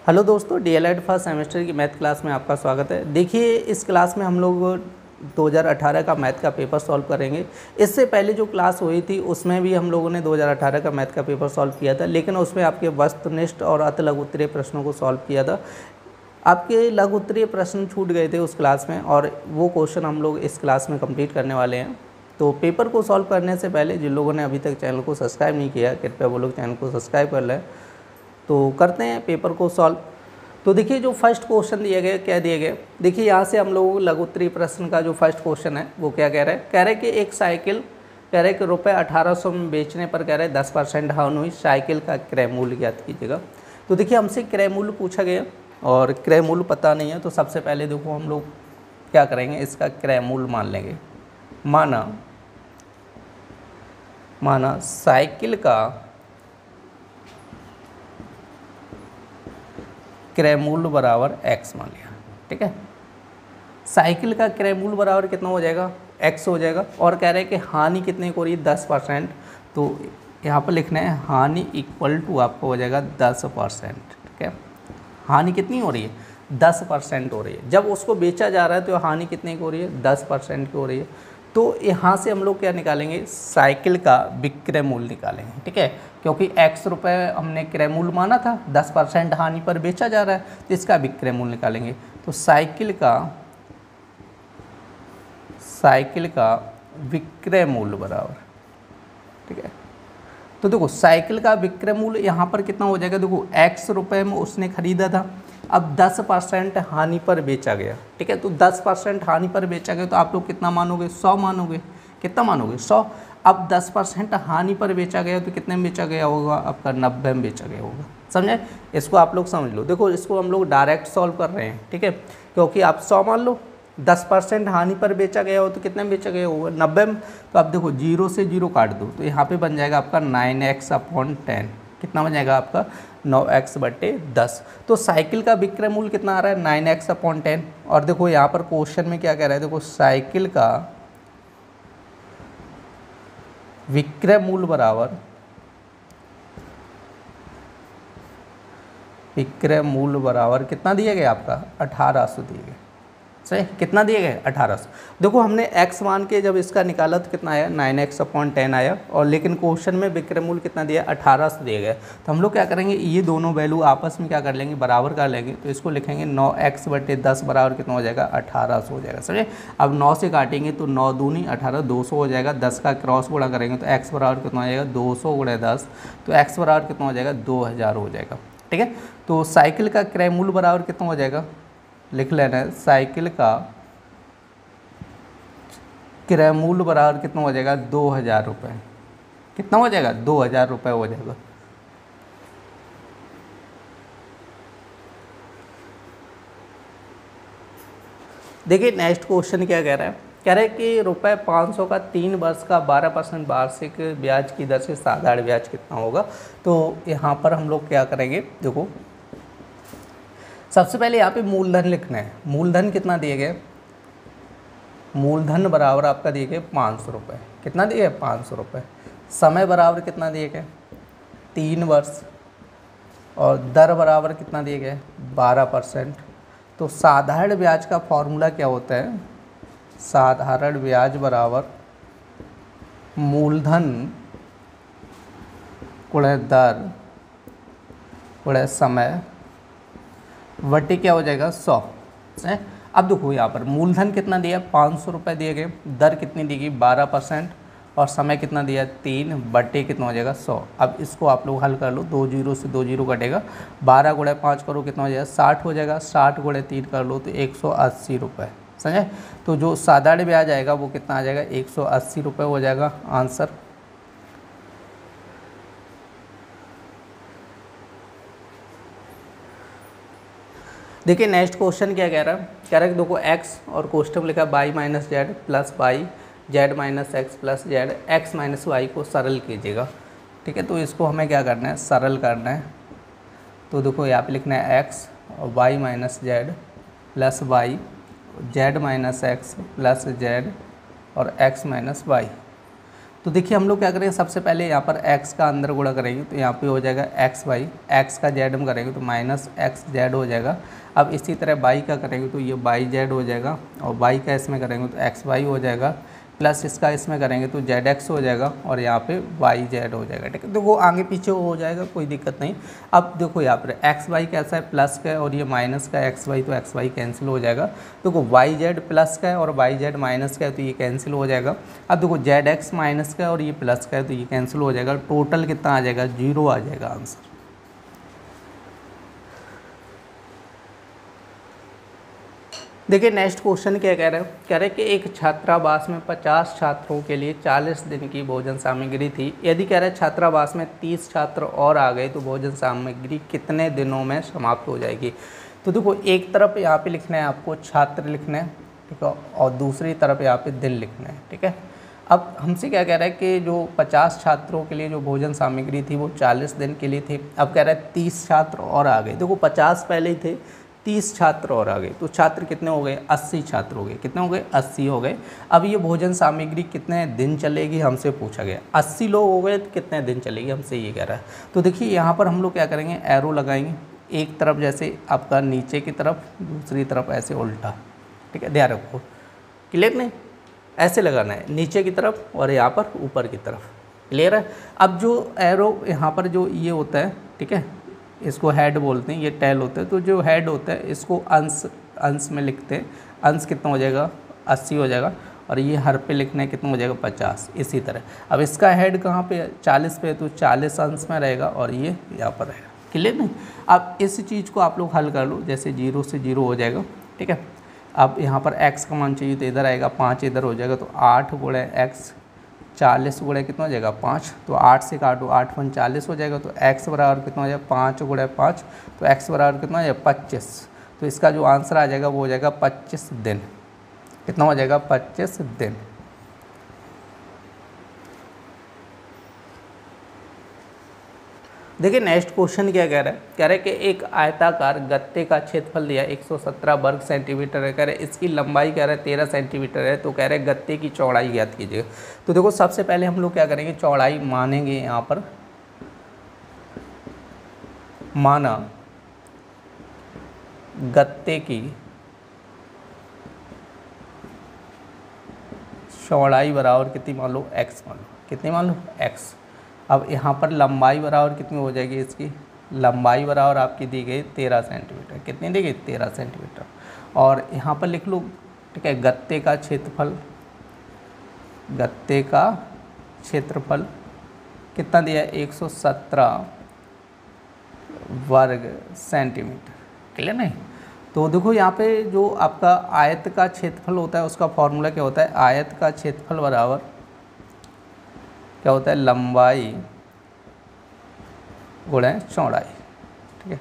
Hello दोस्तों, DElEd first semester की math class में आपका स्वागत है। देखिए, इस क्लास में हम लोग 2018 का मैथ का पेपर सॉल्व करेंगे। इससे पहले जो क्लास हुई थी उसमें भी हम लोगों ने 2018 का मैथ का पेपर सॉल्व किया था, लेकिन उसमें आपके वस्तुनिष्ठ और अति लघु उत्तरीय प्रश्नों को सॉल्व किया था। आपके लघु उत्तरीय प्रश्न छूट गए थे उस क्लास में, और वो क्वेश्चन हम लोग इस क्लास में कंप्लीट करने वाले हैं। तो पेपर को सॉल्व करने से पहले जिन लोगों ने अभी तक चैनल को सब्सक्राइब नहीं किया, कृपया वो लोग चैनल को सब्सक्राइब कर लें। तो करते हैं पेपर को सॉल्व। तो देखिए, जो फर्स्ट क्वेश्चन दिए गए, क्या दिए गए, देखिए यहाँ से हम लोग लघु उत्तरीय प्रश्न का जो फर्स्ट क्वेश्चन है वो क्या कह रहा है। कह रहे कि एक साइकिल कह रहे कि रुपये 1800 में बेचने पर कह रहे 10% हानि हुई, साइकिल का क्रय मूल्य ज्ञात कीजिएगा। तो देखिए, हमसे क्रय मूल्य पूछा गया और क्रय मूल्य पता नहीं है, तो सबसे पहले देखो हम लोग क्या करेंगे, इसका क्रय मूल्य मान लेंगे। माना साइकिल का क्रय मूल्य बराबर x मान लिया। ठीक है, साइकिल का क्रय मूल्य बराबर कितना हो जाएगा, x हो जाएगा। और कह रहे हैं कि हानि कितने को रही है, 10%। तो यहाँ पर लिखना है हानि इक्वल टू आपको हो जाएगा 10%। ठीक है, हानि कितनी हो रही है, 10% हो रही है। जब उसको बेचा जा रहा है तो हानि कितने की हो रही है, 10% की हो रही है। तो यहाँ से हम लोग क्या निकालेंगे, साइकिल का विक्रय मूल्य निकालेंगे। ठीक है, क्योंकि x रुपये हमने क्रय मूल्य माना था, 10% हानि पर बेचा जा रहा है, तो इसका विक्रय मूल्य निकालेंगे। तो साइकिल का विक्रय मूल्य बराबर, ठीक है। तो देखो, साइकिल का विक्रय मूल्य यहाँ पर कितना हो जाएगा, देखो x रुपये में उसने खरीदा था, अब 10% हानि पर बेचा गया। ठीक है, तो 10% हानि पर बेचा गया, तो आप लोग कितना मानोगे, 100 मानोगे। कितना मानोगे, 100। अब 10% हानि पर बेचा गया तो कितने में बेचा गया होगा, आपका 90 में बेचा गया होगा। समझे, इसको आप लोग समझ लो। देखो, इसको हम लोग डायरेक्ट सॉल्व कर रहे हैं। ठीक है, क्योंकि आप 100 मान लो, 10% हानि पर बेचा गया हो तो कितने में बेचा गया होगा, 90 में। तो आप देखो, 0 से 0 काट दो, तो यहाँ पे बन जाएगा आपका 9x/10। कितना बन जाएगा आपका, 9x/10। तो साइकिल का विक्रय मूल्य कितना आ रहा है, 9x/10। और देखो यहाँ पर क्वेश्चन में क्या कह रहा है, देखो साइकिल का विक्रय मूल्य बराबर कितना दिया गया आपका, 1800 दिए गए। सही, कितना दिए गए, 1800। देखो, हमने x मान के जब इसका निकाला तो कितना आया, 9x/10 आया। और लेकिन क्वेश्चन में विक्रय मूल्य कितना दिया, 1800 दिए गए। तो हम लोग क्या करेंगे, ये दोनों वैल्यू आपस में क्या कर लेंगे, बराबर कर लेंगे। तो इसको लिखेंगे 9x/10 बराबर कितना हो जाएगा, 1800 हो जाएगा। समझे, अब 9 से काटेंगे तो 9 दूनी 18, 200 हो जाएगा। 10 का क्रॉस गुणा करेंगे तो x बराबर कितना हो जाएगा, 200 × 10। तो x बराबर कितना हो जाएगा, 2000 हो जाएगा। ठीक है, तो साइकिल का क्रय मूल्य बराबर कितना हो जाएगा, लिख लेना है, साइकिल का क्रय मूल्य बराबर कितना हो जाएगा, 2000 रुपये। कितना हो जाएगा, 2000 रुपये हो जाएगा। देखिए, नेक्स्ट क्वेश्चन क्या कह रहा है। कह रहा है कि रुपये 500 का 3 वर्ष का 12% वार्षिक ब्याज की दर से साधारण ब्याज कितना होगा। तो यहाँ पर हम लोग क्या करेंगे, देखो सबसे पहले यहाँ पे मूलधन लिखना है। मूलधन कितना दिए गए, मूलधन बराबर आपका दिए गए 500 रुपये। कितना दिए गए, 500 रुपये। समय बराबर कितना दिए गए, 3 वर्ष। और दर बराबर कितना दिए गए, 12%। तो साधारण ब्याज का फॉर्मूला क्या होता है, साधारण ब्याज बराबर मूलधन गुणे दर गुणे समय वटी क्या हो जाएगा, 100। अब देखो, यहाँ पर मूलधन कितना दिया, 500 रुपये दिए गए, दर कितनी दी गई, 12%, और समय कितना दिया, 3 बटे कितना हो जाएगा, 100। अब इसको आप लोग हल कर लो, 2 0 से 2 0 कटेगा, 12 × 5 करो कितना हो जाएगा, 60 हो जाएगा। 60 × 3 कर लो तो 180 रुपये। समझे, तो जो साधारण ब्याज आएगा वो कितना आ जाएगा, 180 रुपये हो जाएगा आंसर। देखिए, नेक्स्ट क्वेश्चन क्या कह रहा है। कह रहा है कि देखो x और कोष्टक लिखा y - z plus y, z - x plus z, x - y को सरल कीजिएगा। ठीक है, तो इसको हमें क्या करना है, सरल करना है। तो देखो, यहाँ पे लिखना है x और y - z plus y, z - x plus z और x - y। तो देखिए हम लोग क्या करेंगे, सबसे पहले यहाँ पर x का अंदर गुणा करेंगे तो यहाँ पे हो जाएगा एक्स वाई, एक्स का जेड हम करेंगे तो माइनस एक्स जेड हो जाएगा। अब इसी तरह y का करेंगे तो ये वाई जेड हो जाएगा, और y का इसमें करेंगे तो एक्स वाई हो जाएगा, प्लस इसका इसमें करेंगे तो जेड एक्स हो जाएगा, और यहाँ पे वाई जेड हो जाएगा। ठीक है, तो वो आगे पीछे हो जाएगा, कोई दिक्कत नहीं। अब देखो यहाँ पर एक्स वाई कैसा है, प्लस का है, और ये माइनस का है एक्स वाई, तो एक्स वाई कैंसिल हो जाएगा। देखो वाई जेड प्लस का है और वाई जेड माइनस का है, तो ये कैंसिल हो जाएगा। अब देखो जेड एक्स माइनस का है और ये प्लस का है, तो ये कैंसिल हो जाएगा। टोटल कितना आ जाएगा, 0 आ जाएगा आंसर। देखिए नेक्स्ट क्वेश्चन क्या कह रहे हैं, कह रहे हैं कि एक छात्रावास में 50 छात्रों के लिए 40 दिन की भोजन सामग्री थी। यदि कह रहे हैं छात्रावास में 30 छात्र और आ गए तो भोजन सामग्री कितने दिनों में समाप्त हो जाएगी। तो देखो एक तरफ यहाँ पे लिखना है आपको छात्र लिखना है, ठीक है, और दूसरी तरफ यहाँ पे दिन लिखना है। ठीक है, अब हमसे क्या कह रहा है कि जो 50 छात्रों के लिए जो भोजन सामग्री थी वो 40 दिन के लिए थी। अब कह रहा है 30 छात्र और आ गए। देखो 50 पहले ही थे, 30 छात्र और आ गए, तो छात्र कितने हो गए, 80 छात्र हो गए। कितने हो गए, 80 हो गए। अब ये भोजन सामग्री कितने दिन चलेगी हमसे पूछा गया। 80 लोग हो गए तो कितने दिन चलेगी हमसे ये कह रहा है। तो देखिए यहाँ पर हम लोग क्या करेंगे, एरो लगाएंगे, एक तरफ जैसे आपका नीचे की तरफ, दूसरी तरफ ऐसे उल्टा। ठीक है, ध्यान रखो, क्लियर नहीं, ऐसे लगाना है नीचे की तरफ और यहाँ पर ऊपर की तरफ, क्लियर है। अब जो एरो यहाँ पर जो ये होता है, ठीक है, इसको हेड बोलते हैं, ये टेल होता है, तो जो हेड होता है इसको अंश में लिखते हैं। अंश कितना हो जाएगा, 80 हो जाएगा, और ये हर पे लिखना है कितना हो जाएगा, 50। इसी तरह अब इसका हेड कहाँ पे, 40 पे, तो 40 अंश में रहेगा और ये यहाँ पर रहेगा, क्लियर नहीं। अब इस चीज़ को आप लोग हल कर लो, जैसे 0 से 0 हो जाएगा। ठीक है, अब यहाँ पर x का मान चाहिए तो इधर आएगा, 5 इधर हो जाएगा, तो 8 गुणे x, 40 गुणे कितना हो जाएगा, 5, तो 8 से काटो, 8 × 40 हो जाएगा, तो x बराबर कितना हो जाएगा, 5 गुणे 5, तो x बराबर कितना हो जाएगा, 25। तो इसका जो आंसर आ जाएगा वो हो जाएगा 25 दिन। कितना हो जाएगा, 25 दिन। देखिए नेक्स्ट क्वेश्चन क्या कह रहा है, कह रहा है कि एक आयताकार गत्ते का क्षेत्रफल दिया 117 वर्ग सेंटीमीटर है। कह रहे हैं इसकी लंबाई कह रहा है 13 सेंटीमीटर है। तो कह रहे हैं गत्ते की चौड़ाई ज्ञात कीजिएगा। तो देखो सबसे पहले हम लोग क्या करेंगे, चौड़ाई मानेंगे। यहाँ पर माना गत्ते की चौड़ाई बराबर कितनी मान लो, x मान लो, कितनी मान लो, x। अब यहाँ पर लंबाई बराबर कितनी हो जाएगी, इसकी लंबाई बराबर आपकी दी गई 13 सेंटीमीटर। कितनी दी गई, 13 सेंटीमीटर। और यहाँ पर लिख लो, ठीक है, गत्ते का क्षेत्रफल, गत्ते का क्षेत्रफल कितना दिया है, 117 वर्ग सेंटीमीटर, क्लियर नहीं। तो देखो यहाँ पे जो आपका आयत का क्षेत्रफल होता है उसका फॉर्मूला क्या होता है, आयत का क्षेत्रफल बराबर क्या होता है, लंबाई गुणा चौड़ाई। ठीक है,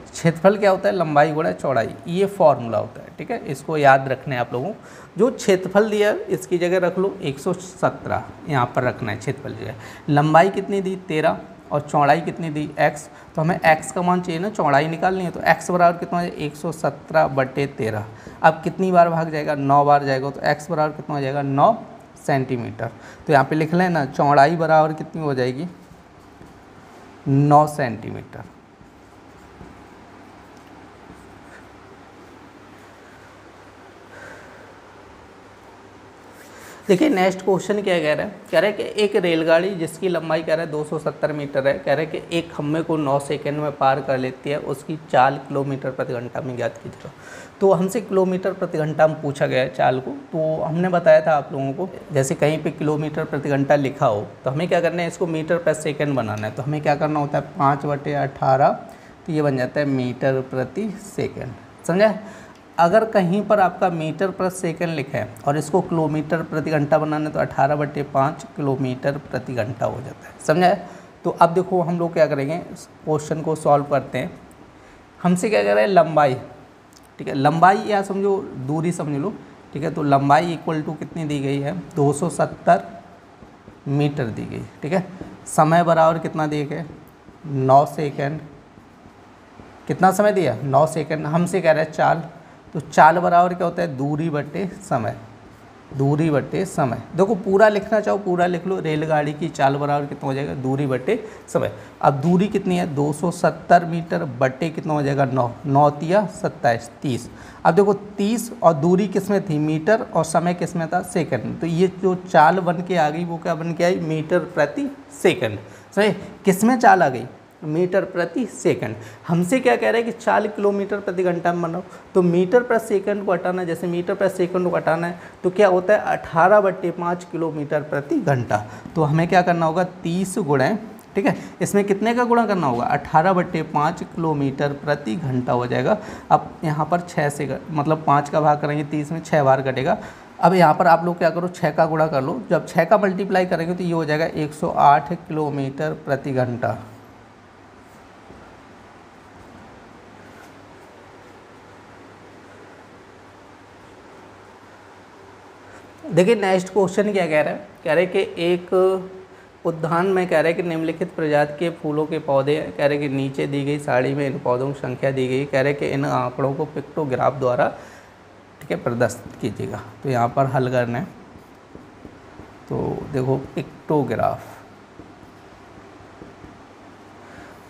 क्षेत्रफल क्या होता है, लंबाई गुणा चौड़ाई, ये फॉर्मूला होता है। ठीक है, इसको याद रखना है आप लोगों। जो क्षेत्रफल दिया इसकी जगह रख लो 117, यहाँ पर रखना है क्षेत्रफल जगह। लंबाई कितनी दी, 13, और चौड़ाई कितनी दी, x। तो हमें x का मान चाहिए ना, चौड़ाई निकालनी है, तो x बराबर कितना हो जाएगा, 117/13। अब कितनी बार भाग जाएगा, 9 बार जाएगा, तो x बराबर कितना हो जाएगा, 9 सेंटीमीटर। तो यहाँ पे लिख लेना, चौड़ाई बराबर कितनी हो जाएगी, 9 सेंटीमीटर। देखिए नेक्स्ट क्वेश्चन क्या कह रहा है, कह रहा है कि एक रेलगाड़ी जिसकी लंबाई कह रहा है 270 मीटर है, कह रहा है कि एक खम्भे को 9 सेकंड में पार कर लेती है, उसकी चाल किलोमीटर प्रति घंटा में ज्ञात कीजिएगा। तो हमसे किलोमीटर प्रति घंटा में पूछा गया है चाल को। तो हमने बताया था आप लोगों को, जैसे कहीं पे किलोमीटर प्रति घंटा लिखा हो तो हमें क्या करना है, इसको मीटर प्रति सेकंड बनाना है। तो हमें क्या करना होता है, 5/18, तो ये बन जाता है मीटर प्रति सेकंड, समझा। अगर कहीं पर आपका मीटर प्रति सेकंड लिखा है और इसको किलोमीटर प्रति घंटा बनाना है तो 18/5 किलोमीटर प्रति घंटा हो जाता है, समझा। तो अब देखो हम लोग क्या करेंगे, क्वेश्चन को सॉल्व करते हैं। हमसे क्या कह रहे हैं, लंबाई, ठीक है, लंबाई या समझो दूरी समझ लो, ठीक है। तो लंबाई इक्वल टू कितनी दी गई है, 270 मीटर दी गई, ठीक है। समय बराबर कितना दिए गए, 9 सेकंड। कितना समय दिया, 9 सेकंड। हमसे कह रहे हैं चाल, तो चाल बराबर क्या होता है, दूरी बटे समय, दूरी बटे समय। देखो पूरा लिखना चाहो पूरा लिख लो, रेलगाड़ी की चाल बराबर कितना हो जाएगा, दूरी बटे समय। अब दूरी कितनी है 270 मीटर बटे कितना हो जाएगा 9, 9 तिया 27 30। अब देखो 30 और दूरी किस में थी मीटर और समय किस में था सेकंड, तो ये जो चाल बन के आ गई वो क्या बन के आई मीटर प्रति सेकंड। सही, किस में चाल आ गई मीटर प्रति सेकंड। हमसे क्या कह रहा है कि 4 किलोमीटर प्रति घंटा में बनाओ, तो मीटर प्रति सेकंड को हटाना है, जैसे मीटर प्रति सेकंड को हटाना है तो क्या होता है 18/5 किलोमीटर प्रति घंटा। तो हमें क्या करना होगा 30 गुणे, ठीक है, इसमें कितने का गुणा करना होगा 18/5 किलोमीटर प्रति घंटा हो जाएगा। अब यहाँ पर 6 से मतलब 5 का भाग करेंगे 30 में 6 बार कटेगा। अब यहाँ पर आप लोग क्या करो 6 का गुणा कर लो, जब 6 का मल्टीप्लाई करेंगे तो ये हो जाएगा 108 किलोमीटर प्रति घंटा। देखिए नेक्स्ट क्वेश्चन क्या कह रहा है, कह रहे कि एक उद्यान में कह रहे कि निम्नलिखित प्रजाति के फूलों के पौधे हैं, कह रहे कि नीचे दी गई साड़ी में इन पौधों की संख्या दी गई, कह रहे कि इन आंकड़ों को पिक्टोग्राफ द्वारा, ठीक है, प्रदर्शित कीजिएगा। तो यहाँ पर हल करना है, तो देखो पिक्टोग्राफ,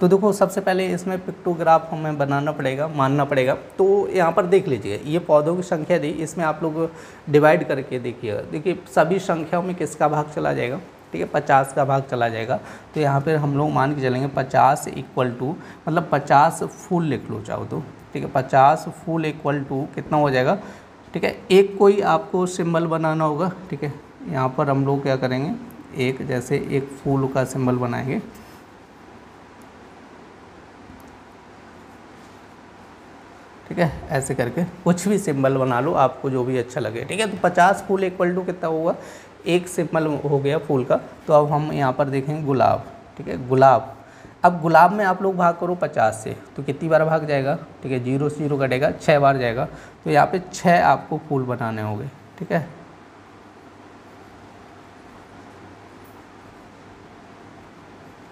तो देखो सबसे पहले इसमें पिक्टोग्राफ हमें बनाना पड़ेगा, मानना पड़ेगा। तो यहाँ पर देख लीजिए ये पौधों की संख्या दी, इसमें आप लोग डिवाइड करके देखिएगा। देखिए सभी संख्याओं में किसका भाग चला जाएगा, ठीक है 50 का भाग चला जाएगा। तो यहाँ पर हम लोग मान के चलेंगे 50 इक्वल टू, मतलब 50 फूल लिख लो चाहो तो, ठीक है 50 फूल इक्वल टू कितना हो जाएगा, ठीक है। एक कोई आपको सिंबल बनाना होगा, ठीक है, यहाँ पर हम लोग क्या करेंगे एक जैसे एक फूल का सिंबल बनाएंगे, ठीक है, ऐसे करके कुछ भी सिंबल बना लो आपको जो भी अच्छा लगे, ठीक है। तो 50 फूल इक्वल टू कितना होगा, एक सिंबल हो गया फूल का। तो अब हम यहाँ पर देखेंगे गुलाब, ठीक है गुलाब। अब गुलाब में आप लोग भाग करो 50 से, तो कितनी बार भाग जाएगा, ठीक है 0 से 0 कटेगा 6 बार जाएगा। तो यहाँ पे 6 आपको फूल बनाने होंगे, ठीक है।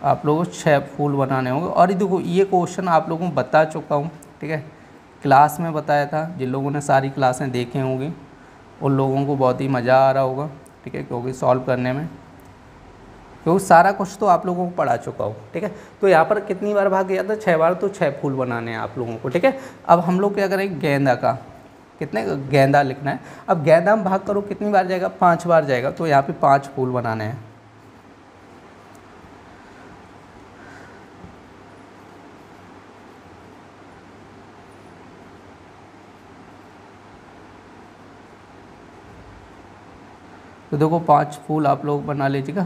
आप लोगों को 6 फूल बनाने होंगे। और देखो ये क्वेश्चन आप लोगों को बता चुका हूँ, ठीक है, क्लास में बताया था। जिन लोगों ने सारी क्लासें देखी होंगी उन लोगों को बहुत ही मज़ा आ रहा होगा, ठीक है, क्योंकि सॉल्व करने में, क्योंकि सारा कुछ तो आप लोगों को पढ़ा चुका हो, ठीक है। तो यहाँ पर कितनी बार भाग गया था 6 बार, तो 6 फूल बनाने हैं आप लोगों को, ठीक है। अब हम लोग क्या करेंगे गेंदा का, कितने गेंदा लिखना है। अब गेंदा में भाग करो कितनी बार जाएगा 5 बार जाएगा। तो यहाँ पे 5 फूल बनाने हैं। तो देखो 5 फूल आप लोग बना लीजिएगा,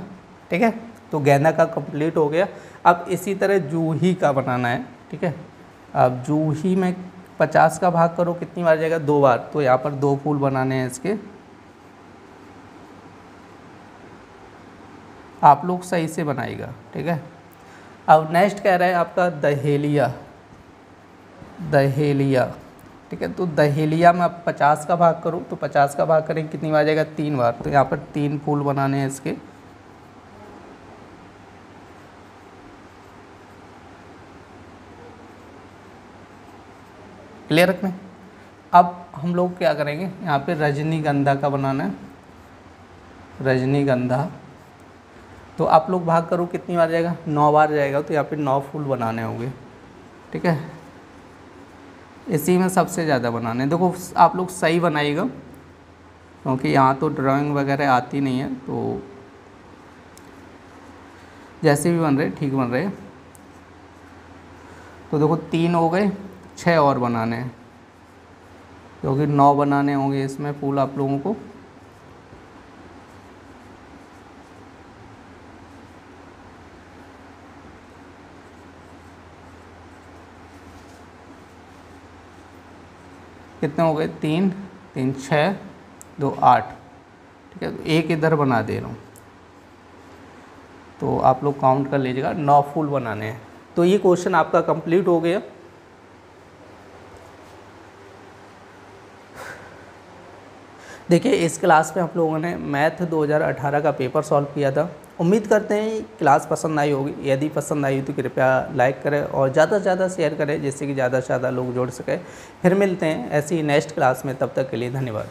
ठीक है। तो गेंदा का कंप्लीट हो गया। अब इसी तरह जूही का बनाना है, ठीक है। अब जूही में 50 का भाग करो कितनी बार जाएगा 2 बार। तो यहाँ पर 2 फूल बनाने हैं इसके। आप लोग सही से बनाइएगा, ठीक है। अब नेक्स्ट कह रहा है आपका दहेलिया, दहेलिया, ठीक है। तो दहेलिया में आप 50 का भाग करो, तो 50 का भाग करें कितनी बार जाएगा 3 बार। तो यहाँ पर 3 फूल बनाने हैं इसके। क्लियर रखें। अब हम लोग क्या करेंगे यहाँ पे रजनीगंधा का बनाना है, रजनीगंधा। तो आप लोग भाग करो कितनी बार जाएगा 9 बार जाएगा। तो यहाँ पे 9 फूल बनाने होंगे, ठीक है। इसी में सबसे ज़्यादा बनाने, देखो आप लोग सही बनाइएगा क्योंकि यहाँ तो ड्राइंग वगैरह आती नहीं है, तो जैसे भी बन रहे ठीक बन रहे। तो देखो 3 हो गए, 6 और बनाने हैं क्योंकि 9 बनाने होंगे इसमें फूल आप लोगों को। कितने हो गए 3 3 6 2 8, ठीक है। तो एक इधर बना दे रहा हूँ, तो आप लोग काउंट कर लीजिएगा 9 फूल बनाने हैं। तो ये क्वेश्चन आपका कंप्लीट हो गया। देखिए इस क्लास में आप लोगों ने मैथ 2018 का पेपर सॉल्व किया था। उम्मीद करते हैं क्लास पसंद आई होगी। यदि पसंद आई तो कृपया लाइक करें और ज़्यादा से ज़्यादा शेयर करें जिससे कि ज़्यादा से ज़्यादा लोग जुड़ सकें। फिर मिलते हैं ऐसी नेक्स्ट क्लास में, तब तक के लिए धन्यवाद।